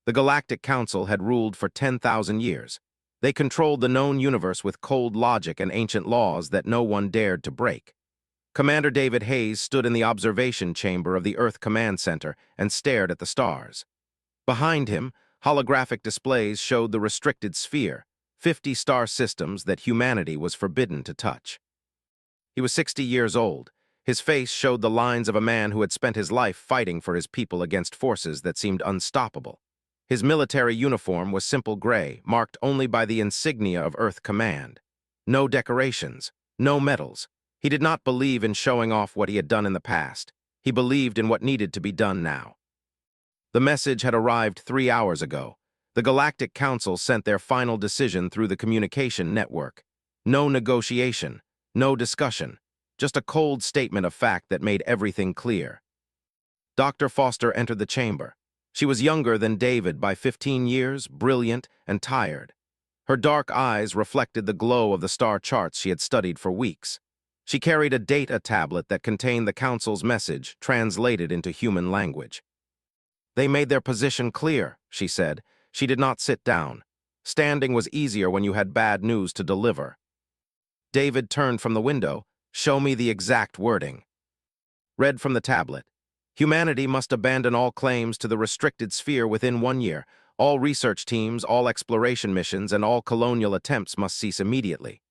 The Galactic Council had ruled for 10,000 years. They controlled the known universe with cold logic and ancient laws that no one dared to break. Commander David Hayes stood in the observation chamber of the Earth Command Center and stared at the stars. Behind him, holographic displays showed the restricted sphere, 50 star systems that humanity was forbidden to touch. He was 60 years old. His face showed the lines of a man who had spent his life fighting for his people against forces that seemed unstoppable. His military uniform was simple gray, marked only by the insignia of Earth Command. No decorations, no medals. He did not believe in showing off what he had done in the past. He believed in what needed to be done now. The message had arrived 3 hours ago. The Galactic Council sent their final decision through the communication network. No negotiation, no discussion, just a cold statement of fact that made everything clear. Dr. Foster entered the chamber. She was younger than David by 15 years, brilliant and tired. Her dark eyes reflected the glow of the star charts she had studied for weeks. She carried a data tablet that contained the Council's message, translated into human language. They made their position clear, she said. She did not sit down. Standing was easier when you had bad news to deliver. David turned from the window. Show me the exact wording. Read from the tablet. Humanity must abandon all claims to the restricted sphere within 1 year. All research teams, all exploration missions, and all colonial attempts must cease immediately.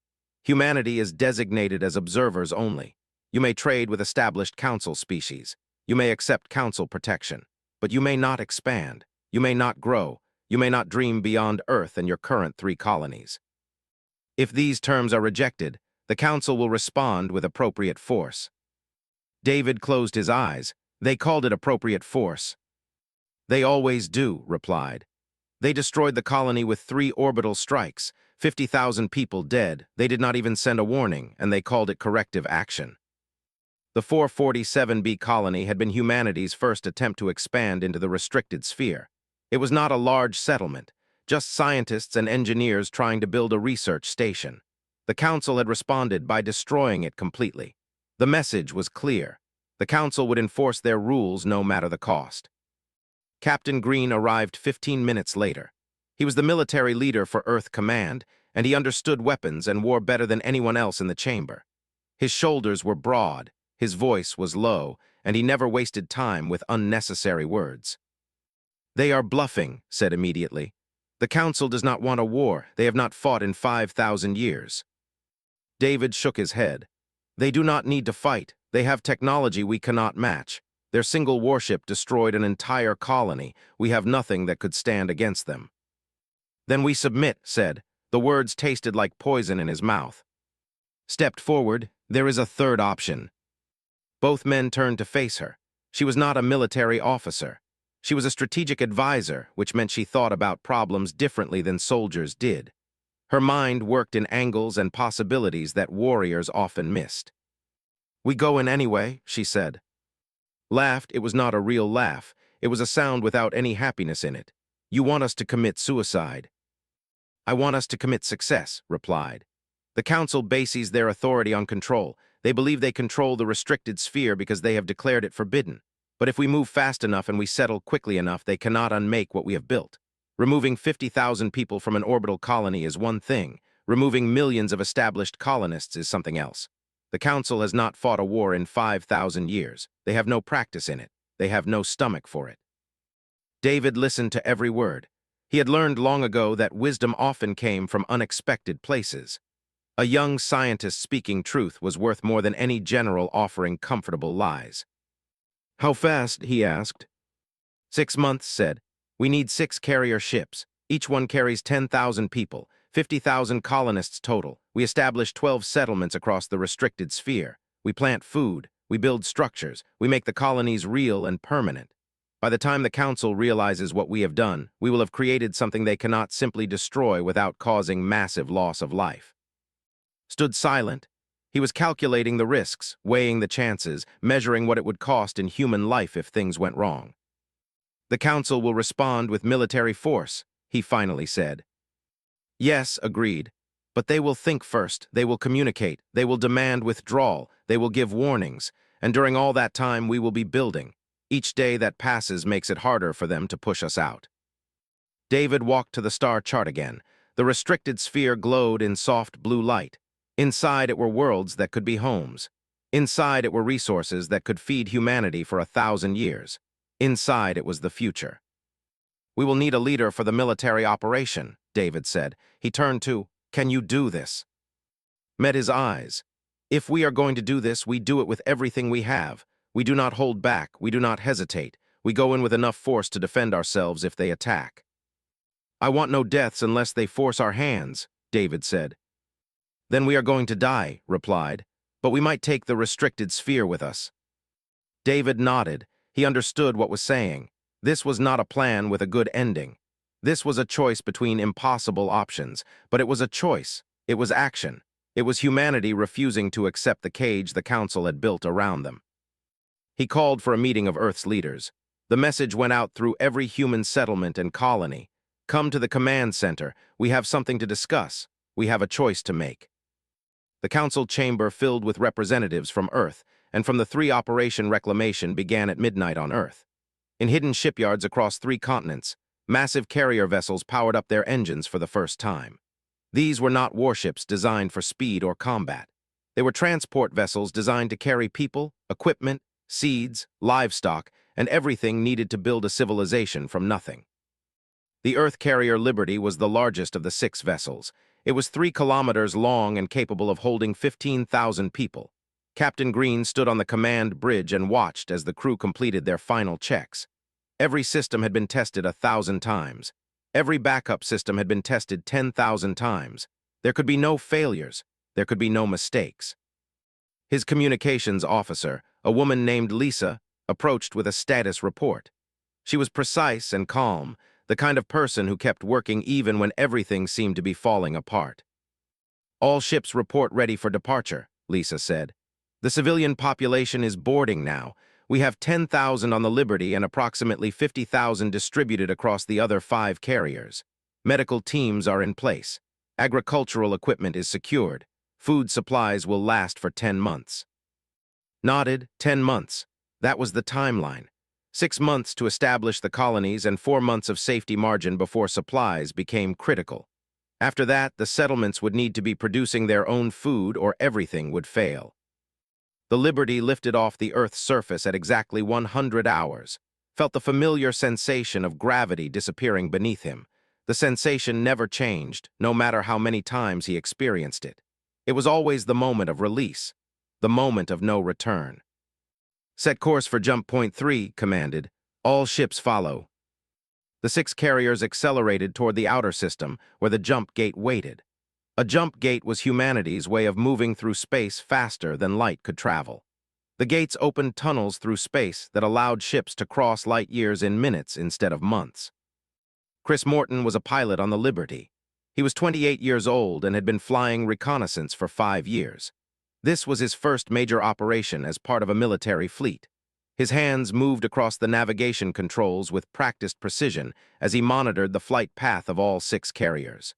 Humanity is designated as observers only. You may trade with established Council species. You may accept Council protection. But you may not expand. You may not grow. You may not dream beyond Earth and your current 3 colonies. If these terms are rejected, the Council will respond with appropriate force. David closed his eyes. They called it appropriate force. They always do, replied. They destroyed the colony with 3 orbital strikes, 50,000 people dead. They did not even send a warning, and they called it corrective action. The 447b colony had been humanity's first attempt to expand into the restricted sphere. It was not a large settlement, just scientists and engineers trying to build a research station. The Council had responded by destroying it completely. The message was clear. The Council would enforce their rules no matter the cost. Captain Green arrived 15 minutes later. He was the military leader for Earth Command, and he understood weapons and war better than anyone else in the chamber. His shoulders were broad, his voice was low, and he never wasted time with unnecessary words. They are bluffing, said immediately. The Council does not want a war. They have not fought in 5,000 years. David shook his head. They do not need to fight. They have technology we cannot match. Their single warship destroyed an entire colony. We have nothing that could stand against them. Then we submit, said. The words tasted like poison in his mouth. Stepped forward. There is a third option. Both men turned to face her. She was not a military officer. She was a strategic advisor, which meant she thought about problems differently than soldiers did. Her mind worked in angles and possibilities that warriors often missed. We go in anyway, she said. Laughed. It was not a real laugh. It was a sound without any happiness in it. You want us to commit suicide. I want us to commit success, replied. The Council bases their authority on control. They believe they control the restricted sphere because they have declared it forbidden. But if we move fast enough and we settle quickly enough, they cannot unmake what we have built. Removing 50,000 people from an orbital colony is one thing. Removing millions of established colonists is something else. The Council has not fought a war in 5,000 years. They have no practice in it. They have no stomach for it. David listened to every word. He had learned long ago that wisdom often came from unexpected places. A young scientist speaking truth was worth more than any general offering comfortable lies. How fast? He asked. 6 months, said. We need 6 carrier ships. Each one carries 10,000 people, 50,000 colonists total. We establish 12 settlements across the restricted sphere. We plant food. We build structures. We make the colonies real and permanent. By the time the Council realizes what we have done, we will have created something they cannot simply destroy without causing massive loss of life. Stood silent. He was calculating the risks, weighing the chances, measuring what it would cost in human life if things went wrong. The Council will respond with military force, he finally said. Yes, agreed. But they will think first, they will communicate, they will demand withdrawal, they will give warnings, and during all that time we will be building. Each day that passes makes it harder for them to push us out. David walked to the star chart again. The restricted sphere glowed in soft blue light. Inside it were worlds that could be homes. Inside it were resources that could feed humanity for 1,000 years. Inside it was the future. "We will need a leader for the military operation," David said. He turned to, "Can you do this?" Met his eyes. "If we are going to do this, we do it with everything we have. We do not hold back, we do not hesitate. We go in with enough force to defend ourselves if they attack." "I want no deaths unless they force our hands," David said. "Then we are going to die," replied, "but we might take the restricted sphere with us." David nodded. He understood what was saying. This was not a plan with a good ending. This was a choice between impossible options, but it was a choice. It was action. It was humanity refusing to accept the cage the Council had built around them. He called for a meeting of Earth's leaders. The message went out through every human settlement and colony. "Come to the command center. We have something to discuss. We have a choice to make." The council chamber filled with representatives from Earth and from the 3 Operation Reclamation began at midnight on Earth. In hidden shipyards across 3 continents, massive carrier vessels powered up their engines for the first time. These were not warships designed for speed or combat. They were transport vessels designed to carry people, equipment, seeds, livestock, and everything needed to build a civilization from nothing. The Earth carrier Liberty was the largest of the 6 vessels. It was 3 kilometers long and capable of holding 15,000 people. Captain Green stood on the command bridge and watched as the crew completed their final checks. Every system had been tested 1,000 times. Every backup system had been tested 10,000 times. There could be no failures. There could be no mistakes. His communications officer, a woman named Lisa, approached with a status report. She was precise and calm, the kind of person who kept working even when everything seemed to be falling apart. "All ships report ready for departure," Lisa said. "The civilian population is boarding now. We have 10,000 on the Liberty and approximately 50,000 distributed across the other 5 carriers. Medical teams are in place. Agricultural equipment is secured. Food supplies will last for 10 months. Nodded, 10 months. That was the timeline. 6 months to establish the colonies and 4 months of safety margin before supplies became critical. After that, the settlements would need to be producing their own food or everything would fail. The Liberty lifted off the Earth's surface at exactly 100 hours, felt the familiar sensation of gravity disappearing beneath him. The sensation never changed, no matter how many times he experienced it. It was always the moment of release, the moment of no return. "Set course for jump point 3, commanded. All ships follow." The 6 carriers accelerated toward the outer system, where the jump gate waited. A jump gate was humanity's way of moving through space faster than light could travel. The gates opened tunnels through space that allowed ships to cross light years in minutes instead of months. Chris Morton was a pilot on the Liberty. He was 28 years old and had been flying reconnaissance for 5 years. This was his first major operation as part of a military fleet. His hands moved across the navigation controls with practiced precision as he monitored the flight path of all 6 carriers.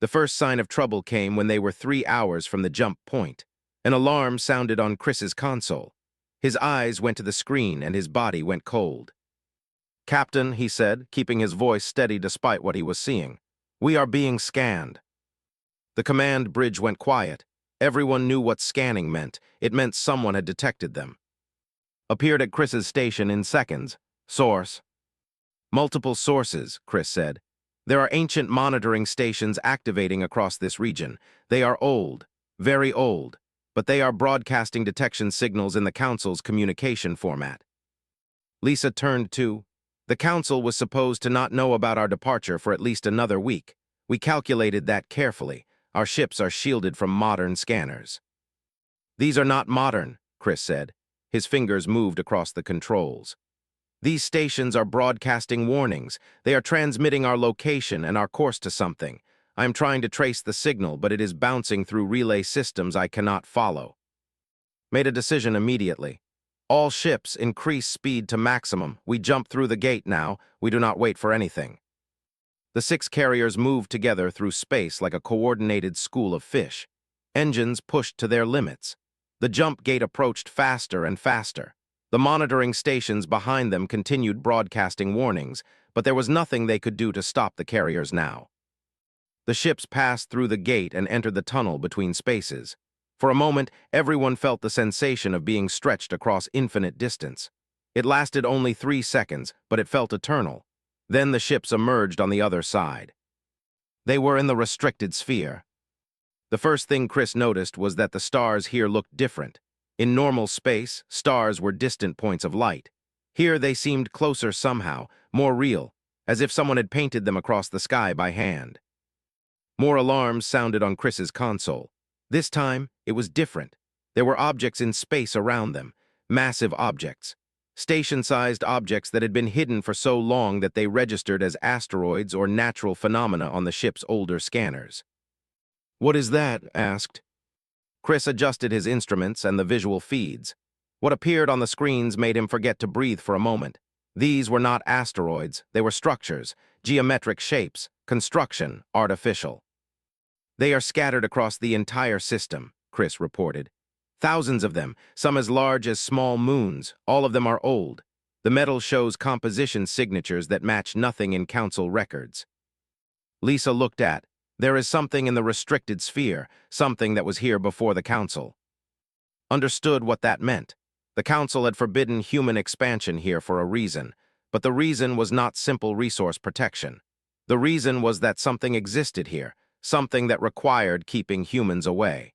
The first sign of trouble came when they were 3 hours from the jump point. An alarm sounded on Chris's console. His eyes went to the screen and his body went cold. "Captain," he said, keeping his voice steady despite what he was seeing, "we are being scanned." The command bridge went quiet. Everyone knew what scanning meant. It meant someone had detected them. Appeared at Chris's station in seconds. "Source." "Multiple sources," Chris said. "There are ancient monitoring stations activating across this region. They are old, very old, but they are broadcasting detection signals in the Council's communication format." Lisa turned to, "The Council was supposed to not know about our departure for at least another week. We calculated that carefully. Our ships are shielded from modern scanners." "These are not modern," Chris said. His fingers moved across the controls. "These stations are broadcasting warnings. They are transmitting our location and our course to something. I am trying to trace the signal, but it is bouncing through relay systems I cannot follow." Made a decision immediately. "All ships increase speed to maximum. We jump through the gate now. We do not wait for anything." The 6 carriers moved together through space like a coordinated school of fish. Engines pushed to their limits. The jump gate approached faster and faster. The monitoring stations behind them continued broadcasting warnings, but there was nothing they could do to stop the carriers now. The ships passed through the gate and entered the tunnel between spaces. For a moment, everyone felt the sensation of being stretched across infinite distance. It lasted only 3 seconds, but it felt eternal. Then the ships emerged on the other side. They were in the restricted sphere. The first thing Chris noticed was that the stars here looked different. In normal space, stars were distant points of light. Here they seemed closer somehow, more real, as if someone had painted them across the sky by hand. More alarms sounded on Chris's console. This time, it was different. There were objects in space around them, massive objects. Station-sized objects that had been hidden for so long that they registered as asteroids or natural phenomena on the ship's older scanners. "What is that?" asked. Chris adjusted his instruments and the visual feeds. What appeared on the screens made him forget to breathe for a moment. These were not asteroids, they were structures, geometric shapes, construction, artificial. "They are scattered across the entire system," Chris reported. "Thousands of them, some as large as small moons. All of them are old. The metal shows composition signatures that match nothing in Council records." Lisa looked at. There is something in the restricted sphere, something that was here before the Council. Understood what that meant. The Council had forbidden human expansion here for a reason, but the reason was not simple resource protection. The reason was that something existed here, something that required keeping humans away.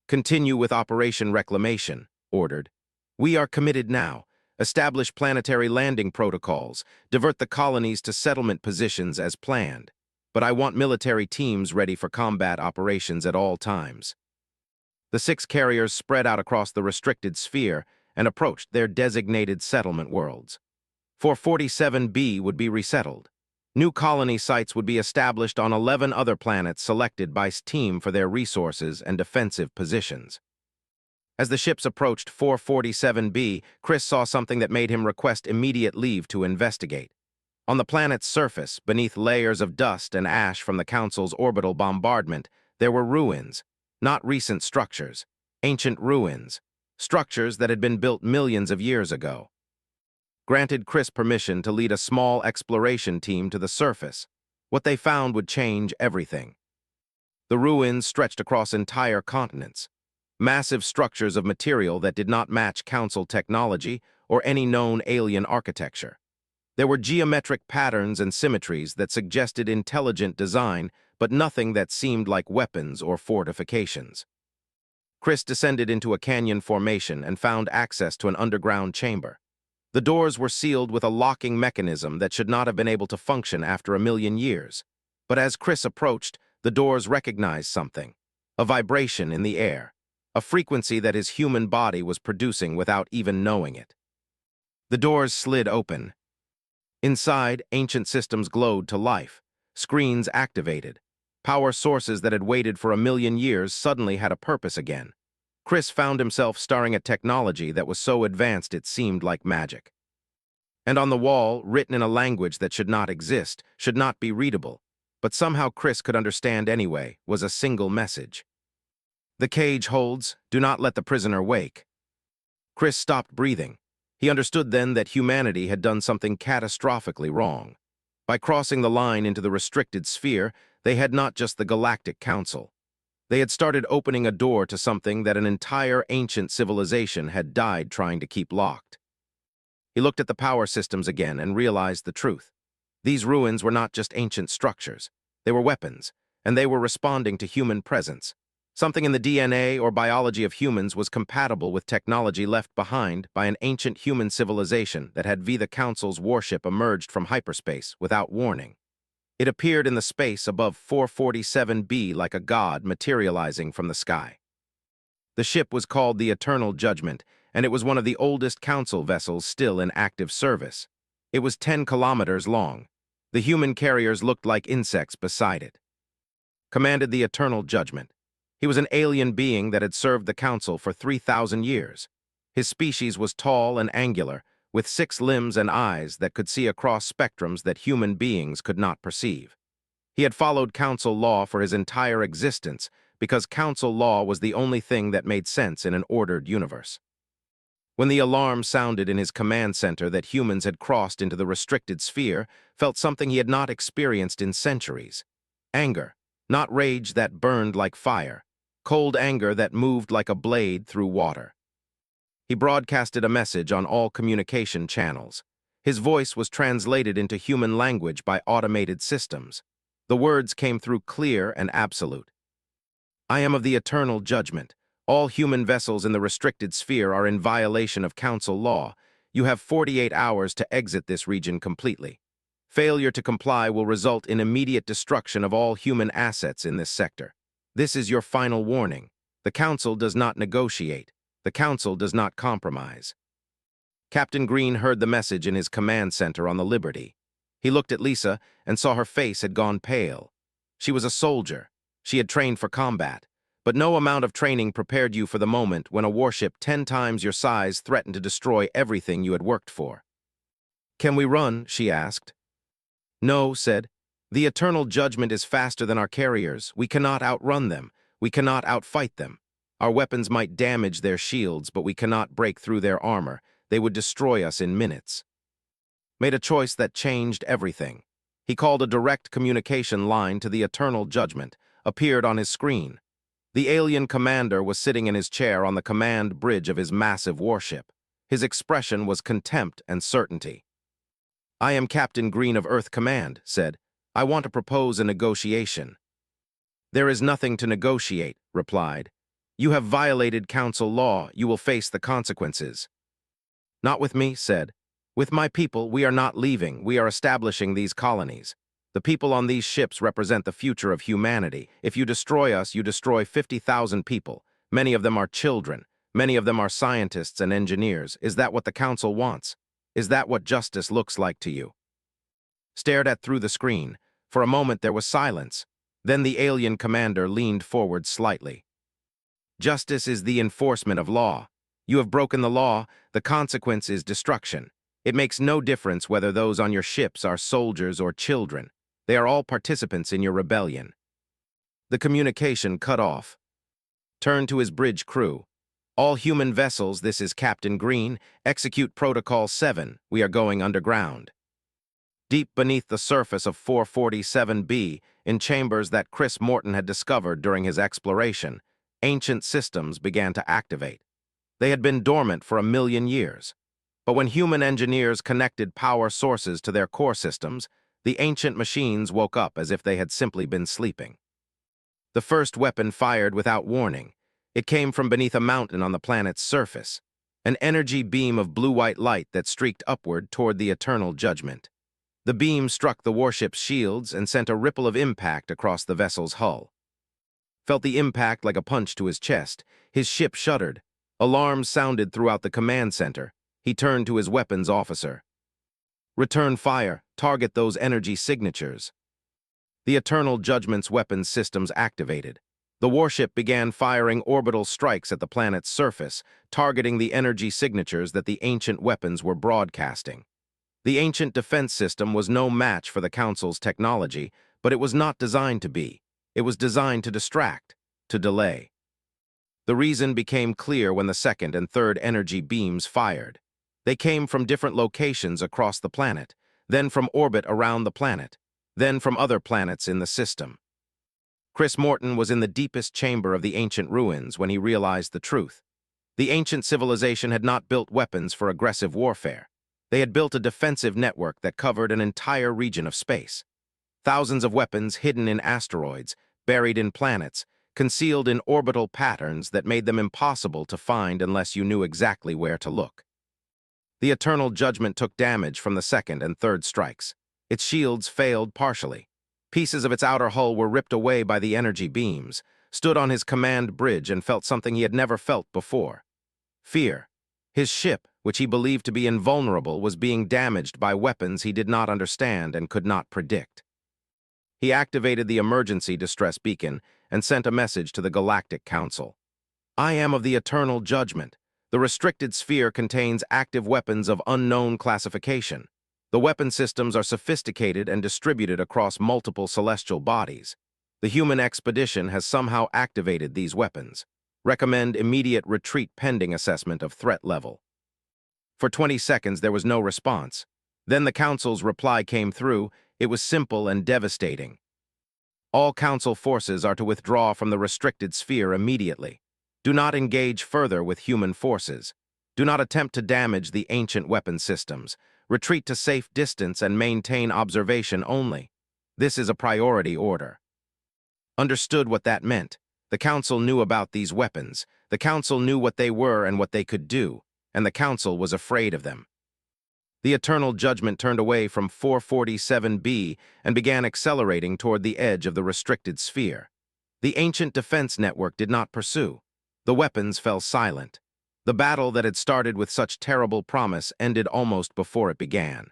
"Continue with Operation Reclamation," ordered. "We are committed now. Establish planetary landing protocols, divert the colonies to settlement positions as planned. But I want military teams ready for combat operations at all times." The 6 carriers spread out across the restricted sphere and approached their designated settlement worlds. 447b would be resettled. New colony sites would be established on 11 other planets selected by team for their resources and defensive positions. As the ships approached 447b, Chris saw something that made him request immediate leave to investigate. On the planet's surface, beneath layers of dust and ash from the Council's orbital bombardment, there were ruins, not recent structures, ancient ruins, structures that had been built millions of years ago. Granted Chris permission to lead a small exploration team to the surface. What they found would change everything. The ruins stretched across entire continents, massive structures of material that did not match Council technology or any known alien architecture. There were geometric patterns and symmetries that suggested intelligent design, but nothing that seemed like weapons or fortifications. Chris descended into a canyon formation and found access to an underground chamber. The doors were sealed with a locking mechanism that should not have been able to function after a million years. But as Chris approached, the doors recognized something, a vibration in the air, a frequency that his human body was producing without even knowing it. The doors slid open. Inside, ancient systems glowed to life. Screens activated. Power sources that had waited for a million years suddenly had a purpose again. Chris found himself staring at technology that was so advanced it seemed like magic. And on the wall, written in a language that should not exist, should not be readable, but somehow Chris could understand anyway, was a single message. "The cage holds. Do not let the prisoner wake." Chris stopped breathing. He understood then that humanity had done something catastrophically wrong. By crossing the line into the restricted sphere, they had not just the Galactic Council. They had started opening a door to something that an entire ancient civilization had died trying to keep locked. He looked at the power systems again and realized the truth. These ruins were not just ancient structures. They were weapons, and they were responding to human presence. Something in the DNA or biology of humans was compatible with technology left behind by an ancient human civilization that had via the Council's warship emerged from hyperspace without warning. It appeared in the space above 447b like a god materializing from the sky. The ship was called the Eternal Judgment, and it was one of the oldest Council vessels still in active service. It was 10 kilometers long. The human carriers looked like insects beside it. Commanded the Eternal Judgment. He was an alien being that had served the Council for 3,000 years. His species was tall and angular, with 6 limbs and eyes that could see across spectrums that human beings could not perceive. He had followed Council law for his entire existence because Council law was the only thing that made sense in an ordered universe. When the alarm sounded in his command center that humans had crossed into the restricted sphere, felt something he had not experienced in centuries. Anger, not rage that burned like fire, cold anger that moved like a blade through water. He broadcasted a message on all communication channels. His voice was translated into human language by automated systems. The words came through clear and absolute. I am of the eternal judgment. All human vessels in the restricted sphere are in violation of council law. You have 48 hours to exit this region completely. Failure to comply will result in immediate destruction of all human assets in this sector. This is your final warning. The council does not negotiate. The council does not compromise. Captain Green heard the message in his command center on the Liberty. He looked at Lisa and saw her face had gone pale. She was a soldier. She had trained for combat. But no amount of training prepared you for the moment when a warship 10 times your size threatened to destroy everything you had worked for. Can we run? She asked. No, said. The eternal judgment is faster than our carriers. We cannot outrun them. We cannot outfight them. Our weapons might damage their shields, but we cannot break through their armor. They would destroy us in minutes. Made a choice that changed everything. He called a direct communication line to the eternal judgment, appeared on his screen. The alien commander was sitting in his chair on the command bridge of his massive warship. His expression was contempt and certainty. I am Captain Green of Earth Command, said. I want to propose a negotiation. There is nothing to negotiate, replied. You have violated council law. You will face the consequences. Not with me, said. With my people, we are not leaving. We are establishing these colonies. The people on these ships represent the future of humanity. If you destroy us, you destroy 50,000 people. Many of them are children. Many of them are scientists and engineers. Is that what the council wants? Is that what justice looks like to you? Stared at through the screen. For a moment there was silence. Then the alien commander leaned forward slightly. Justice is the enforcement of law. You have broken the law. The consequence is destruction. It makes no difference whether those on your ships are soldiers or children. They are all participants in your rebellion. The communication cut off. Turned to his bridge crew. All human vessels, this is Captain Green. Execute Protocol 7. We are going underground. Deep beneath the surface of 447B, in chambers that Chris Morton had discovered during his exploration, ancient systems began to activate. They had been dormant for 1,000,000 years. But when human engineers connected power sources to their core systems, the ancient machines woke up as if they had simply been sleeping. The first weapon fired without warning. It came from beneath a mountain on the planet's surface, an energy beam of blue-white light that streaked upward toward the eternal judgment. The beam struck the warship's shields and sent a ripple of impact across the vessel's hull. Felt the impact like a punch to his chest. His ship shuddered. Alarms sounded throughout the command center. He turned to his weapons officer. Return fire. Target those energy signatures. The Eternal Judgment's weapons systems activated. The warship began firing orbital strikes at the planet's surface, targeting the energy signatures that the ancient weapons were broadcasting. The ancient defense system was no match for the Council's technology, but it was not designed to be. It was designed to distract, to delay. The reason became clear when the second and third energy beams fired. They came from different locations across the planet, then from orbit around the planet, then from other planets in the system. Chris Morton was in the deepest chamber of the ancient ruins when he realized the truth. The ancient civilization had not built weapons for aggressive warfare. They had built a defensive network that covered an entire region of space. Thousands of weapons hidden in asteroids, buried in planets, concealed in orbital patterns that made them impossible to find unless you knew exactly where to look. The Eternal Judgment took damage from the second and third strikes. Its shields failed partially. Pieces of its outer hull were ripped away by the energy beams, stood on his command bridge and felt something he had never felt before. Fear. His ship, which he believed to be invulnerable, was being damaged by weapons he did not understand and could not predict. He activated the emergency distress beacon and sent a message to the Galactic Council. I am of the Eternal Judgment. The restricted sphere contains active weapons of unknown classification. The weapon systems are sophisticated and distributed across multiple celestial bodies. The human expedition has somehow activated these weapons. Recommend immediate retreat pending assessment of threat level. For 20 seconds, there was no response. Then the Council's reply came through. It was simple and devastating. All Council forces are to withdraw from the restricted sphere immediately. Do not engage further with human forces. Do not attempt to damage the ancient weapon systems. Retreat to safe distance and maintain observation only. This is a priority order. Understood what that meant. The Council knew about these weapons. The Council knew what they were and what they could do, and the Council was afraid of them. The Eternal Judgment turned away from 447B and began accelerating toward the edge of the restricted sphere. The ancient defense network did not pursue. The weapons fell silent. The battle that had started with such terrible promise ended almost before it began.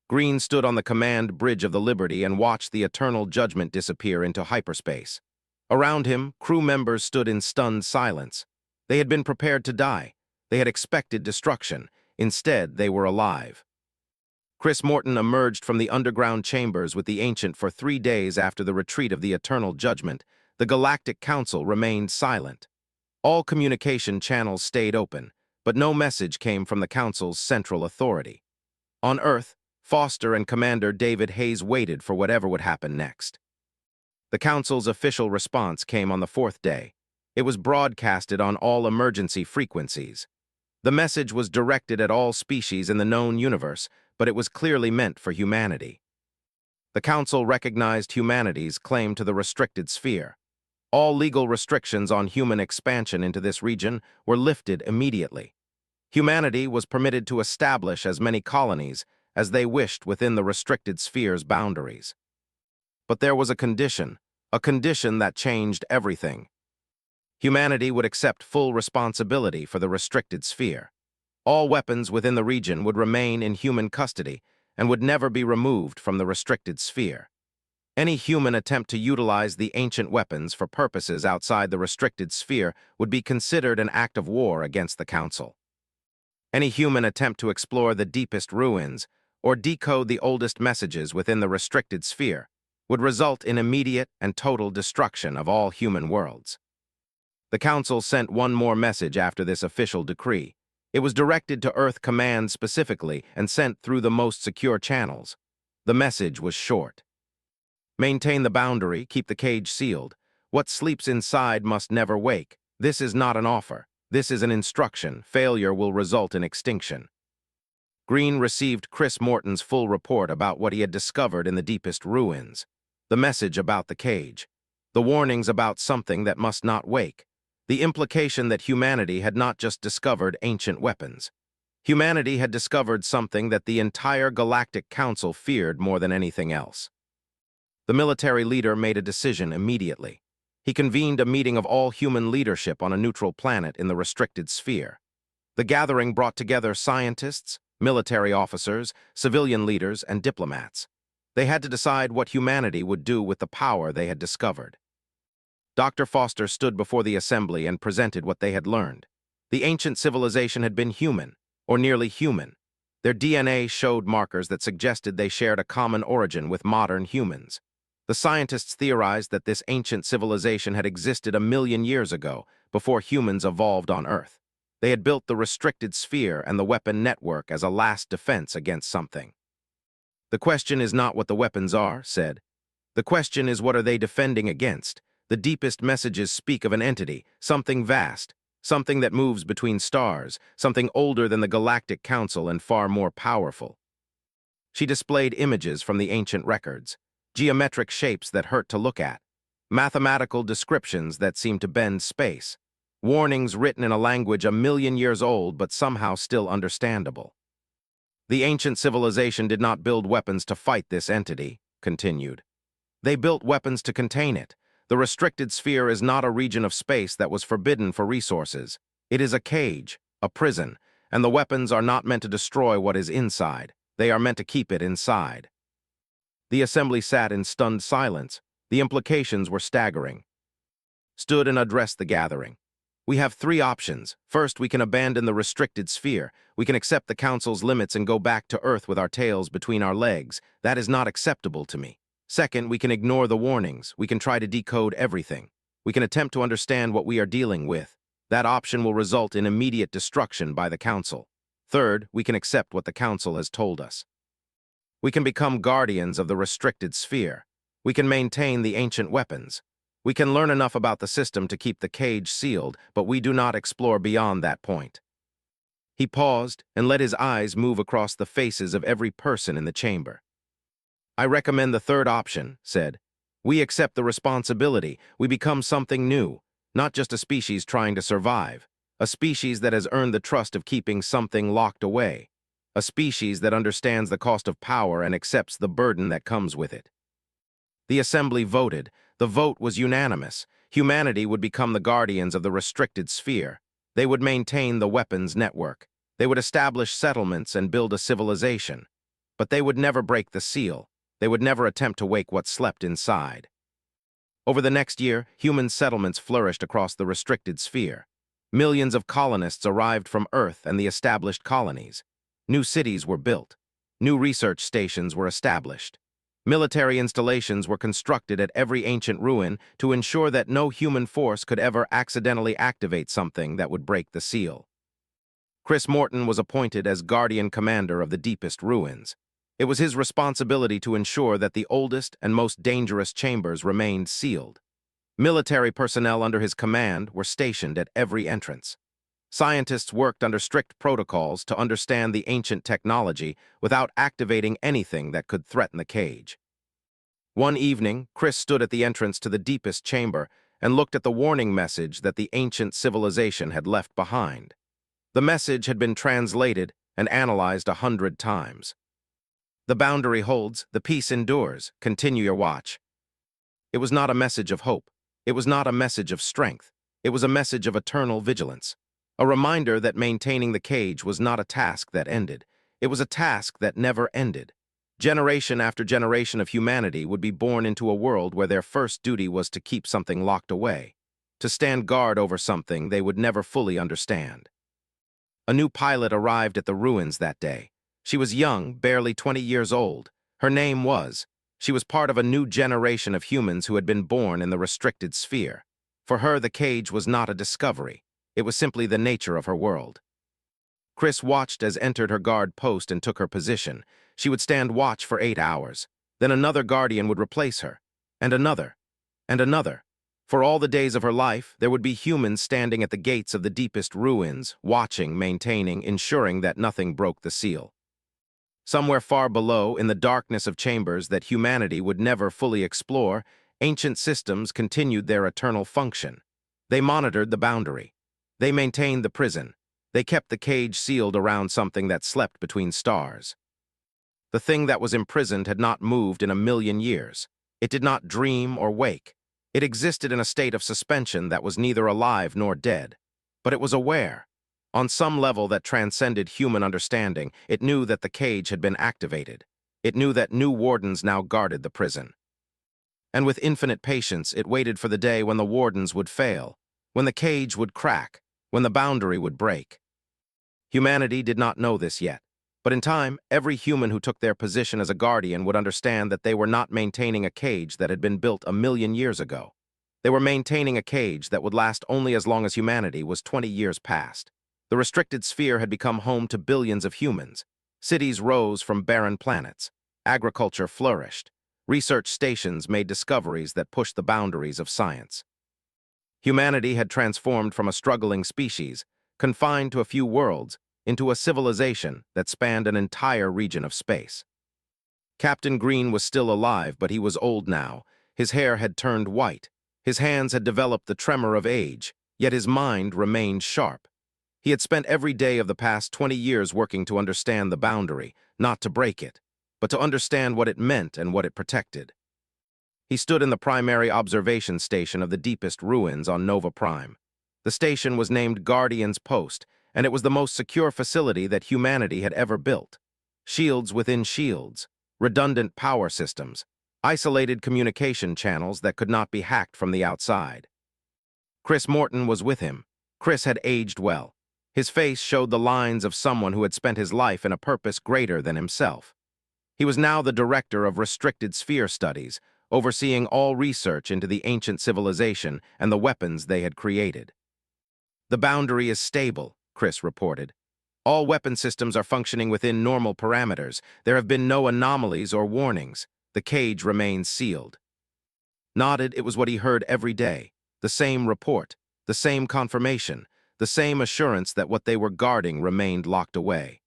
Green stood on the command bridge of the Liberty and watched the Eternal Judgment disappear into hyperspace. Around him, crew members stood in stunned silence. They had been prepared to die. They had expected destruction. Instead, they were alive. Chris Morton emerged from the underground chambers with the Ancient for 3 days after the retreat of the Eternal Judgment. The Galactic Council remained silent. All communication channels stayed open, but no message came from the Council's central authority. On Earth, Foster and Commander David Hayes waited for whatever would happen next. The Council's official response came on the 4th day. It was broadcasted on all emergency frequencies. The message was directed at all species in the known universe, but it was clearly meant for humanity. The Council recognized humanity's claim to the restricted sphere. All legal restrictions on human expansion into this region were lifted immediately. Humanity was permitted to establish as many colonies as they wished within the restricted sphere's boundaries. But there was a condition that changed everything. Humanity would accept full responsibility for the restricted sphere. All weapons within the region would remain in human custody and would never be removed from the restricted sphere. Any human attempt to utilize the ancient weapons for purposes outside the restricted sphere would be considered an act of war against the Council. Any human attempt to explore the deepest ruins or decode the oldest messages within the restricted sphere would result in immediate and total destruction of all human worlds. The Council sent one more message after this official decree. It was directed to Earth Command specifically and sent through the most secure channels. The message was short. Maintain the boundary, keep the cage sealed. What sleeps inside must never wake. This is not an offer. This is an instruction. Failure will result in extinction. Green received Chris Morton's full report about what he had discovered in the deepest ruins. The message about the cage. The warnings about something that must not wake. The implication that humanity had not just discovered ancient weapons. Humanity had discovered something that the entire Galactic Council feared more than anything else. The military leader made a decision immediately. He convened a meeting of all human leadership on a neutral planet in the restricted sphere. The gathering brought together scientists, military officers, civilian leaders, and diplomats. They had to decide what humanity would do with the power they had discovered. Dr. Foster stood before the assembly and presented what they had learned. The ancient civilization had been human, or nearly human. Their DNA showed markers that suggested they shared a common origin with modern humans. The scientists theorized that this ancient civilization had existed 1,000,000 years ago, before humans evolved on Earth. They had built the restricted sphere and the weapon network as a last defense against something. The question is not what the weapons are, said. The question is what are they defending against? The deepest messages speak of an entity, something vast, something that moves between stars, something older than the Galactic Council and far more powerful. She displayed images from the ancient records, geometric shapes that hurt to look at, mathematical descriptions that seemed to bend space, warnings written in a language 1,000,000 years old but somehow still understandable. The ancient civilization did not build weapons to fight this entity, continued. They built weapons to contain it. The restricted sphere is not a region of space that was forbidden for resources. It is a cage, a prison, and the weapons are not meant to destroy what is inside. They are meant to keep it inside. The assembly sat in stunned silence. The implications were staggering. Stood and addressed the gathering. We have 3 options. First, we can abandon the restricted sphere. We can accept the Council's limits and go back to Earth with our tails between our legs. That is not acceptable to me. Second, we can ignore the warnings. We can try to decode everything. We can attempt to understand what we are dealing with. That option will result in immediate destruction by the Council. Third, we can accept what the Council has told us. We can become guardians of the restricted sphere. We can maintain the ancient weapons. We can learn enough about the system to keep the cage sealed, but we do not explore beyond that point. He paused and let his eyes move across the faces of every person in the chamber. I recommend the third option, said. We accept the responsibility. We become something new, not just a species trying to survive, a species that has earned the trust of keeping something locked away, a species that understands the cost of power and accepts the burden that comes with it. The assembly voted. The vote was unanimous. Humanity would become the guardians of the restricted sphere. They would maintain the weapons network. They would establish settlements and build a civilization. But they would never break the seal. They would never attempt to wake what slept inside. Over the next year, human settlements flourished across the restricted sphere. Millions of colonists arrived from Earth and the established colonies. New cities were built. New research stations were established. Military installations were constructed at every ancient ruin to ensure that no human force could ever accidentally activate something that would break the seal. Chris Morton was appointed as Guardian Commander of the deepest ruins. It was his responsibility to ensure that the oldest and most dangerous chambers remained sealed. Military personnel under his command were stationed at every entrance. Scientists worked under strict protocols to understand the ancient technology without activating anything that could threaten the cage. One evening, Chris stood at the entrance to the deepest chamber and looked at the warning message that the ancient civilization had left behind. The message had been translated and analyzed 100 times. The boundary holds, the peace endures, continue your watch. It was not a message of hope. It was not a message of strength. It was a message of eternal vigilance. A reminder that maintaining the cage was not a task that ended. It was a task that never ended. Generation after generation of humanity would be born into a world where their first duty was to keep something locked away, to stand guard over something they would never fully understand. A new pilot arrived at the ruins that day. She was young, barely 20 years old. Her name was. She was part of a new generation of humans who had been born in the restricted sphere. For her, the cage was not a discovery. It was simply the nature of her world. Chris watched as entered her guard post and took her position. She would stand watch for 8 hours. Then another guardian would replace her. And another. And another. For all the days of her life, there would be humans standing at the gates of the deepest ruins, watching, maintaining, ensuring that nothing broke the seal. Somewhere far below, in the darkness of chambers that humanity would never fully explore, ancient systems continued their eternal function. They monitored the boundary. They maintained the prison. They kept the cage sealed around something that slept between stars. The thing that was imprisoned had not moved in 1,000,000 years. It did not dream or wake. It existed in a state of suspension that was neither alive nor dead. But it was aware. On some level that transcended human understanding, it knew that the cage had been activated. It knew that new wardens now guarded the prison. And with infinite patience, it waited for the day when the wardens would fail, when the cage would crack, when the boundary would break. Humanity did not know this yet, but in time, every human who took their position as a guardian would understand that they were not maintaining a cage that had been built 1,000,000 years ago. They were maintaining a cage that would last only as long as humanity was 20 years past. The restricted sphere had become home to billions of humans. Cities rose from barren planets. Agriculture flourished. Research stations made discoveries that pushed the boundaries of science. Humanity had transformed from a struggling species, confined to a few worlds, into a civilization that spanned an entire region of space. Captain Green was still alive, but he was old now. His hair had turned white. His hands had developed the tremor of age, yet his mind remained sharp. He had spent every day of the past 20 years working to understand the boundary, not to break it, but to understand what it meant and what it protected. He stood in the primary observation station of the deepest ruins on Nova Prime. The station was named Guardian's Post, and it was the most secure facility that humanity had ever built. Shields within shields, redundant power systems, isolated communication channels that could not be hacked from the outside. Chris Morton was with him. Chris had aged well. His face showed the lines of someone who had spent his life in a purpose greater than himself. He was now the director of restricted sphere studies, overseeing all research into the ancient civilization and the weapons they had created. The boundary is stable, Chris reported. All weapon systems are functioning within normal parameters. There have been no anomalies or warnings. The cage remains sealed. Nodded, it was what he heard every day. The same report, the same confirmation, the same assurance that what they were guarding remained locked away.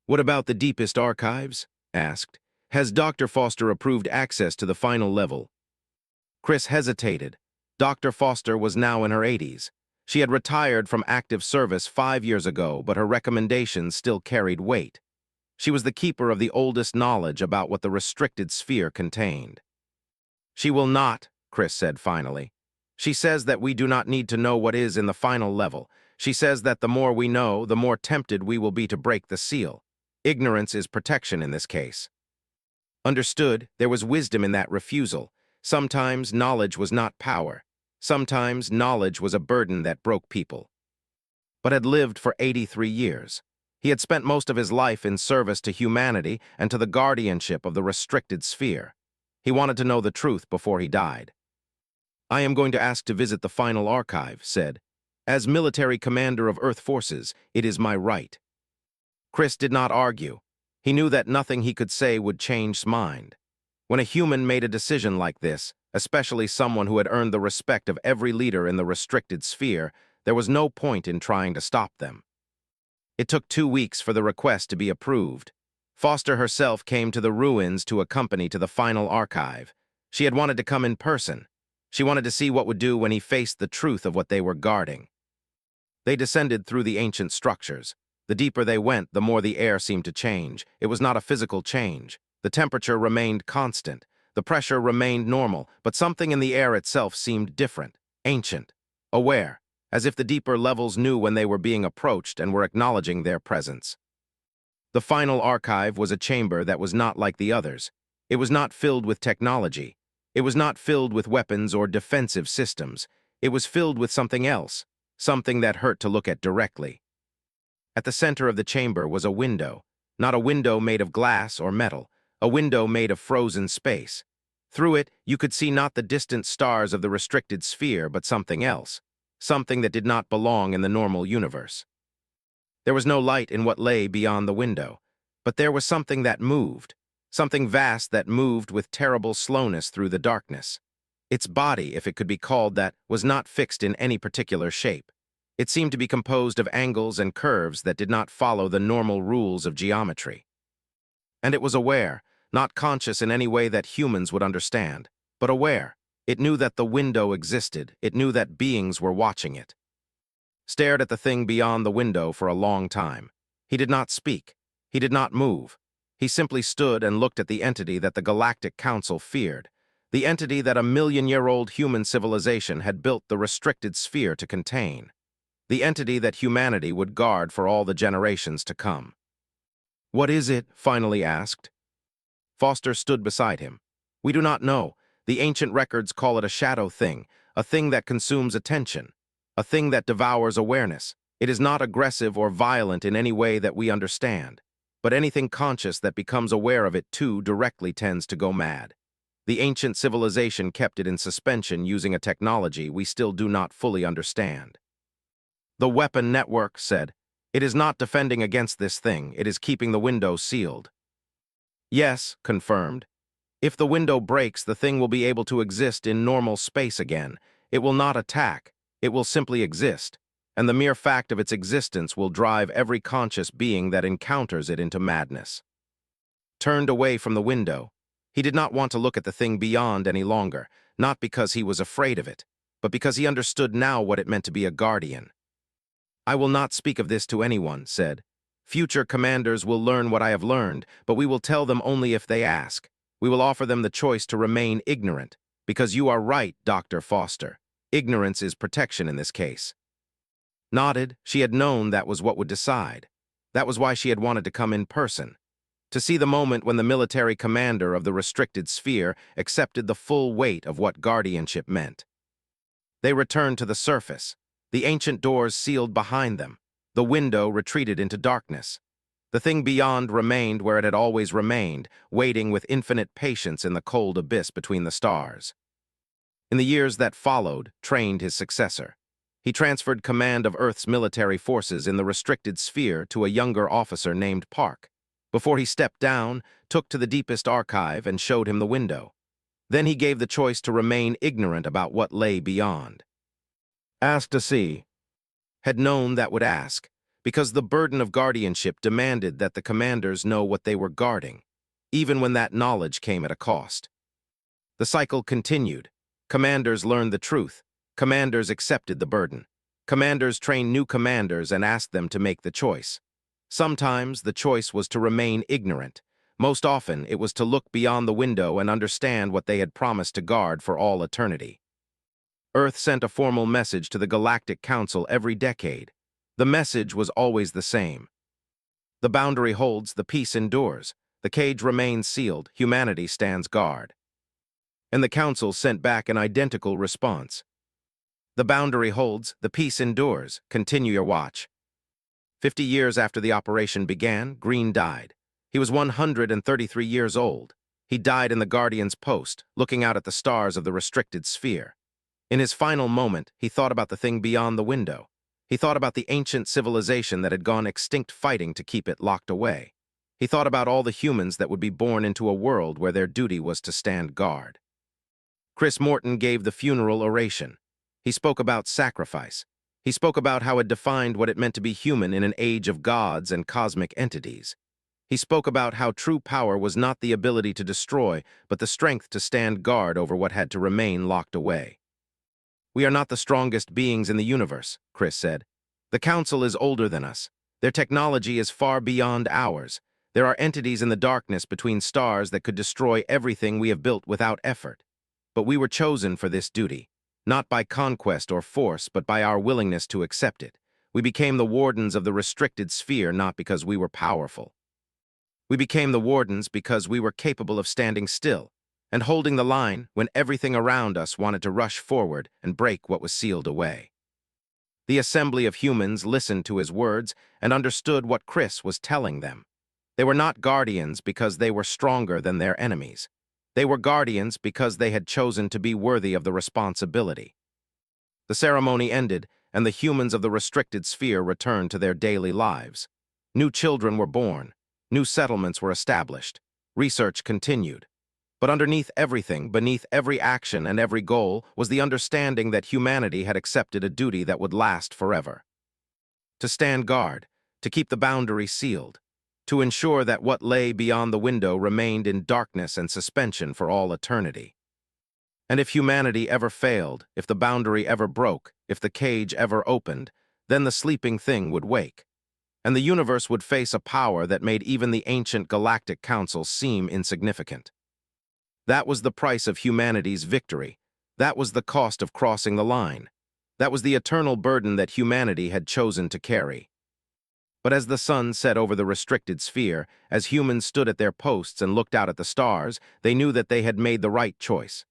"What about the deepest archives?" asked. "Has Dr. Foster approved access to the final level?" Chris hesitated. Dr. Foster was now in her 80s. She had retired from active service 5 years ago, but her recommendations still carried weight. She was the keeper of the oldest knowledge about what the restricted sphere contained. "She will not," Chris said finally. "She says that we do not need to know what is in the final level. She says that the more we know, the more tempted we will be to break the seal. Ignorance is protection in this case." Understood, there was wisdom in that refusal. Sometimes knowledge was not power. Sometimes knowledge was a burden that broke people. But had lived for 83 years. He had spent most of his life in service to humanity and to the guardianship of the restricted sphere. He wanted to know the truth before he died. "I am going to ask to visit the final archive," said. "As military commander of Earth forces, it is my right." Chris did not argue. He knew that nothing he could say would change his mind. When a human made a decision like this, especially someone who had earned the respect of every leader in the restricted sphere, there was no point in trying to stop them. It took 2 weeks for the request to be approved. Foster herself came to the ruins to accompany to the final archive. She had wanted to come in person. She wanted to see what would do when he faced the truth of what they were guarding. They descended through the ancient structures. The deeper they went, the more the air seemed to change. It was not a physical change. The temperature remained constant. The pressure remained normal, but something in the air itself seemed different, ancient, aware, as if the deeper levels knew when they were being approached and were acknowledging their presence. The final archive was a chamber that was not like the others. It was not filled with technology. It was not filled with weapons or defensive systems. It was filled with something else, something that hurt to look at directly. At the center of the chamber was a window, not a window made of glass or metal, a window made of frozen space. Through it, you could see not the distant stars of the restricted sphere, but something else, something that did not belong in the normal universe. There was no light in what lay beyond the window, but there was something that moved, something vast that moved with terrible slowness through the darkness. Its body, if it could be called that, was not fixed in any particular shape. It seemed to be composed of angles and curves that did not follow the normal rules of geometry. And it was aware, not conscious in any way that humans would understand, but aware. It knew that the window existed. It knew that beings were watching it. Stared at the thing beyond the window for a long time. He did not speak. He did not move. He simply stood and looked at the entity that the Galactic Council feared, the entity that a million-year-old human civilization had built the restricted sphere to contain, the entity that humanity would guard for all the generations to come. "What is it?" finally asked. Foster stood beside him. "We do not know. The ancient records call it a shadow thing, a thing that consumes attention, a thing that devours awareness. It is not aggressive or violent in any way that we understand, but anything conscious that becomes aware of it too directly tends to go mad. The ancient civilization kept it in suspension using a technology we still do not fully understand." "The weapon network," said. "It is not defending against this thing. It is keeping the window sealed." "Yes," confirmed. "If the window breaks, the thing will be able to exist in normal space again. It will not attack. It will simply exist. And the mere fact of its existence will drive every conscious being that encounters it into madness." Turned away from the window. He did not want to look at the thing beyond any longer, not because he was afraid of it, but because he understood now what it meant to be a guardian. "I will not speak of this to anyone," said. "Future commanders will learn what I have learned, but we will tell them only if they ask. We will offer them the choice to remain ignorant, because you are right, Dr. Foster. Ignorance is protection in this case." Nodded. She had known that was what would decide. That was why she had wanted to come in person, to see the moment when the military commander of the restricted sphere accepted the full weight of what guardianship meant. They returned to the surface. The ancient doors sealed behind them. The window retreated into darkness. The thing beyond remained where it had always remained, waiting with infinite patience in the cold abyss between the stars. In the years that followed, trained his successor. He transferred command of Earth's military forces in the restricted sphere to a younger officer named Park. Before he stepped down, took to the deepest archive and showed him the window. Then he gave the choice to remain ignorant about what lay beyond. Ask to see. Had known that would ask, because the burden of guardianship demanded that the commanders know what they were guarding, even when that knowledge came at a cost. The cycle continued. Commanders learned the truth. Commanders accepted the burden. Commanders trained new commanders and asked them to make the choice. Sometimes the choice was to remain ignorant. Most often it was to look beyond the window and understand what they had promised to guard for all eternity. Earth sent a formal message to the Galactic Council every decade. The message was always the same. The boundary holds, the peace endures. The cage remains sealed, humanity stands guard. And the Council sent back an identical response. The boundary holds, the peace endures, continue your watch. 50 years after the operation began, Green died. He was 133 years old. He died in the Guardian's post, looking out at the stars of the restricted sphere. In his final moment, he thought about the thing beyond the window. He thought about the ancient civilization that had gone extinct fighting to keep it locked away. He thought about all the humans that would be born into a world where their duty was to stand guard. Chris Morton gave the funeral oration. He spoke about sacrifice. He spoke about how it defined what it meant to be human in an age of gods and cosmic entities. He spoke about how true power was not the ability to destroy, but the strength to stand guard over what had to remain locked away. We are not the strongest beings in the universe, Chris said. The Council is older than us. Their technology is far beyond ours. There are entities in the darkness between stars that could destroy everything we have built without effort. But we were chosen for this duty, not by conquest or force, but by our willingness to accept it. We became the wardens of the restricted sphere not because we were powerful. We became the wardens because we were capable of standing still and holding the line when everything around us wanted to rush forward and break what was sealed away. The assembly of humans listened to his words and understood what Chris was telling them. They were not guardians because they were stronger than their enemies. They were guardians because they had chosen to be worthy of the responsibility. The ceremony ended, and the humans of the restricted sphere returned to their daily lives. New children were born. New settlements were established. Research continued. But underneath everything, beneath every action and every goal, was the understanding that humanity had accepted a duty that would last forever. To stand guard, to keep the boundary sealed, to ensure that what lay beyond the window remained in darkness and suspension for all eternity. And if humanity ever failed, if the boundary ever broke, if the cage ever opened, then the sleeping thing would wake. And the universe would face a power that made even the ancient Galactic Council seem insignificant. That was the price of humanity's victory. That was the cost of crossing the line. That was the eternal burden that humanity had chosen to carry. But as the sun set over the restricted sphere, as humans stood at their posts and looked out at the stars, they knew that they had made the right choice.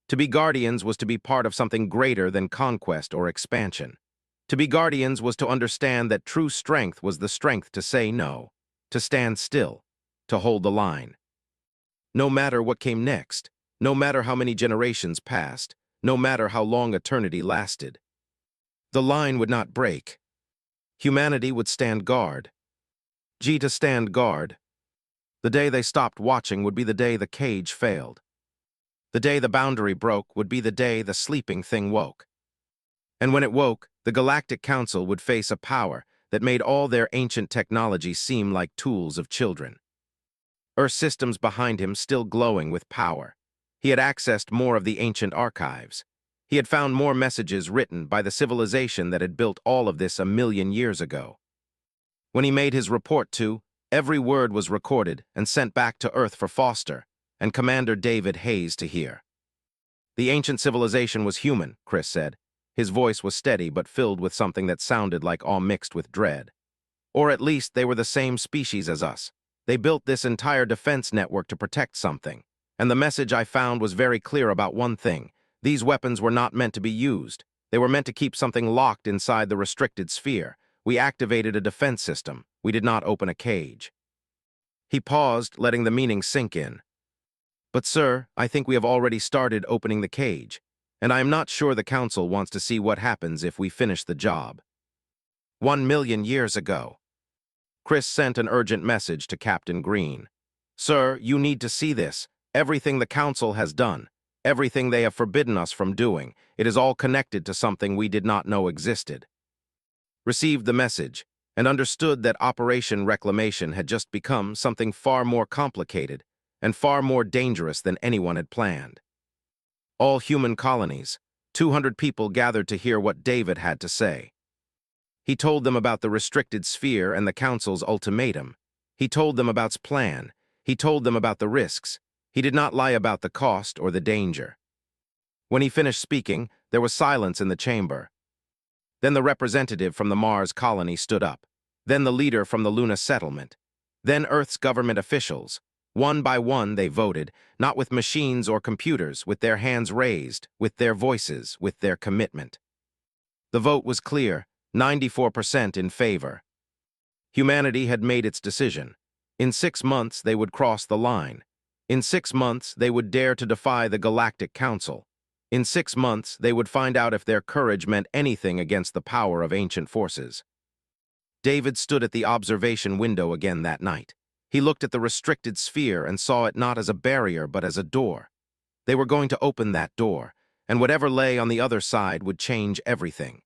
To be guardians was to be part of something greater than conquest or expansion. To be guardians was to understand that true strength was the strength to say no, to stand still, to hold the line. No matter what came next, no matter how many generations passed, no matter how long eternity lasted, the line would not break. Humanity would stand guard. To stand guard. The day they stopped watching would be the day the cage failed. The day the boundary broke would be the day the sleeping thing woke. And when it woke, the Galactic Council would face a power that made all their ancient technology seem like tools of children. Earth systems behind him still glowing with power. He had accessed more of the ancient archives. He had found more messages written by the civilization that had built all of this 1,000,000 years ago. When he made his report to, every word was recorded and sent back to Earth for Foster and Commander David Hayes to hear. The ancient civilization was human, Chris said. His voice was steady but filled with something that sounded like awe mixed with dread. Or at least they were the same species as us. They built this entire defense network to protect something. And the message I found was very clear about one thing. These weapons were not meant to be used. They were meant to keep something locked inside the restricted sphere. We activated a defense system. We did not open a cage. He paused, letting the meaning sink in. But sir, I think we have already started opening the cage. and I am not sure the Council wants to see what happens if we finish the job. 1,000,000 years ago. Chris sent an urgent message to Captain Green. Sir, you need to see this. Everything the Council has done, everything they have forbidden us from doing, it is all connected to something we did not know existed. Received the message, and understood that Operation Reclamation had just become something far more complicated and far more dangerous than anyone had planned. All human colonies, 200 people gathered to hear what David had to say. He told them about the restricted sphere and the Council's ultimatum. He told them about its plan. He told them about the risks. He did not lie about the cost or the danger. When he finished speaking, there was silence in the chamber. Then the representative from the Mars colony stood up. Then the leader from the Luna settlement. Then Earth's government officials. One by one they voted, not with machines or computers, with their hands raised, with their voices, with their commitment. The vote was clear, 94% in favor. Humanity had made its decision. In 6 months they would cross the line. In 6 months they would dare to defy the Galactic Council. In 6 months they would find out if their courage meant anything against the power of ancient forces. David stood at the observation window again that night. He looked at the restricted sphere and saw it not as a barrier but as a door. They were going to open that door, and whatever lay on the other side would change everything.